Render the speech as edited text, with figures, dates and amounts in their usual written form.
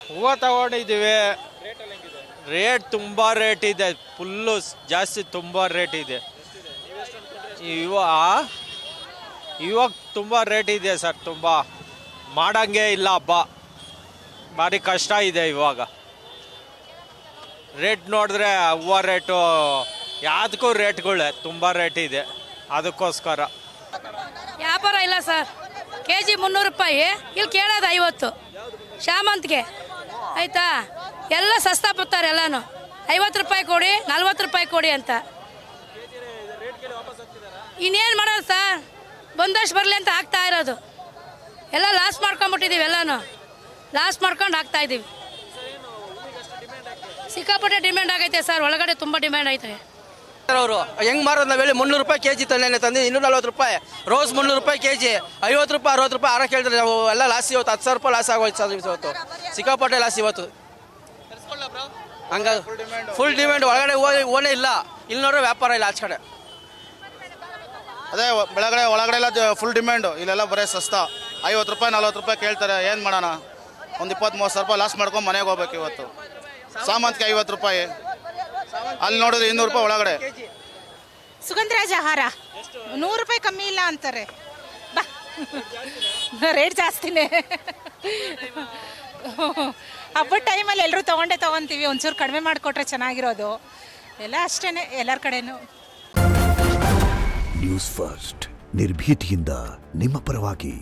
ಹೂವು ತಗೊಂಡಿದ್ದೀವಿ. ರೇಟ್ ತುಂಬ ರೇಟ್ ಇದೆ, ಫುಲ್ಲು ಜಾಸ್ತಿ ತುಂಬ ರೇಟ್ ಇದೆ. ಇವಾಗ ತುಂಬ ರೇಟ್ ಇದೆ ಸರ್. ತುಂಬ ಮಾಡಂಗೆ ಇಲ್ಲ ಹಬ್ಬ, ಭಾರಿ ಕಷ್ಟ ಇದೆ ಇವಾಗ. ರೇಟ್ ನೋಡಿದ್ರೆ ಹೂವು ರೇಟು ಯಾವುದಕ್ಕೂ ರೇಟ್ಗಳೇ ತುಂಬ ರೇಟ್ ಇದೆ, ಅದಕ್ಕೋಸ್ಕರ ವ್ಯಾಪಾರ ಇಲ್ಲ ಸರ್. ಕೆಜಿ 300 ರೂಪಾಯಿ, ಇಲ್ಲಿ ಕೇಳೋದು 50 ಶಾಮಂತಿಗೆ ಆಯ್ತಾ. ಎಲ್ಲ ಸಸ್ತಾ ಬರ್ತಾರೆ, ಎಲ್ಲನೂ 50 ರೂಪಾಯಿ ಕೊಡಿ, 40 ರೂಪಾಯಿ ಕೊಡಿ ಅಂತ. ಇನ್ನೇನು ಮಾಡೋದು ಸರ್, ಬಂದಷ್ಟು ಬರಲಿ ಅಂತ ಹಾಕ್ತಾ ಇರೋದು. ಎಲ್ಲ ಲಾಸ್ ಮಾಡ್ಕೊಂಬಿಟ್ಟಿದ್ದೀವಿ, ಎಲ್ಲನೂ ಲಾಸ್ ಮಾಡ್ಕೊಂಡು ಹಾಕ್ತಾ ಇದ್ದೀವಿ. ಸಿಕ್ಕಾಪಟ್ಟೆ ಡಿಮ್ಯಾಂಡ್ ಆಗೈತೆ ಸರ್, ಒಳಗಡೆ ತುಂಬ ಡಿಮ್ಯಾಂಡ್ ಐತೆ. ಅವರು ಹೆಂಗ್ ಮಾರೋದು ನಾವು ಹೇಳಿ? 300 ರೂಪಾಯಿ ಕೆಜಿ ತಂದೆ ತಂದು 240 ರೂಪಾಯಿ. ರೋಸ್ 300 ರೂಪಾಯಿ ಕೆಜಿ, 50 ರೂಪಾಯಿ 60 ರೂಪಾಯಿ ಆರ ಕೇಳಿದ್ರೆ ನಾವು ಎಲ್ಲ ಲಾಸ್. ಇವತ್ತು 10,000 ರೂಪಾಯಿ ಲಾಸ್ ಆಗೋಯ್ತು ಸರ್. ಇವತ್ತು ಸಿಕ್ಕಾಪಟ್ಟೆ ಲಾಸ್ ಇವತ್ತು. ಹಂಗ ಫುಲ್ ಡಿಮ್ಯಾಂಡ್, ಒಳಗಡೆ ಓನೇ ಇಲ್ಲ. ಇಲ್ಲಿ ನೋಡ್ರೆ ವ್ಯಾಪಾರ ಇಲ್ಲ ಆಚೆ ಕಡೆ. ಅದೇ ಒಳಗಡೆ ಎಲ್ಲ ಫುಲ್ ಡಿಮ್ಯಾಂಡು, ಇಲ್ಲೆಲ್ಲ ಬರೀ ಸಸ್ತಾ. 50 ರೂಪಾಯಿ 40 ರೂಪಾಯಿ ಕೇಳ್ತಾರೆ. ಏನು ಮಾಡೋಣ? ಒಂದು 20-30 ರೂಪಾಯಿ ಲಾಸ್ ಮಾಡ್ಕೊಂಡು ಮನೆಗೆ ಹೋಗ್ಬೇಕು. ಇವತ್ತು ಸಾಮಂತಿಗೆ 50 ರೂಪಾಯಿ, ಅಲ್ಲಿ ನೋಡಿದ್ರೆ 200 ರೂಪಾಯಿ ಒಳಗಡೆ. ಸುಗಂಧರಾಜ ಹಾರ 100 ರೂಪಾಯಿ ಕಮ್ಮಿ ಇಲ್ಲ ಅಂತಾರೆ. ಬಾ, ರೇಟ್ ಜಾಸ್ತಿನೇ. ಹಬ್ಬದ ಟೈಮಲ್ಲಿ ಎಲ್ಲರೂ ತೊಗೊಂತೀವಿ. ಒಂಚೂರು ಕಡಿಮೆ ಮಾಡಿಕೊಟ್ರೆ ಚೆನ್ನಾಗಿರೋದು. ಎಲ್ಲ ಅಷ್ಟೇ ಎಲ್ಲರ ಕಡೆನೂ. ನ್ಯೂಸ್ ಫಸ್ಟ್, ನಿರ್ಭೀತಿಯಿಂದ ನಿಮ್ಮ ಪರವಾಗಿ.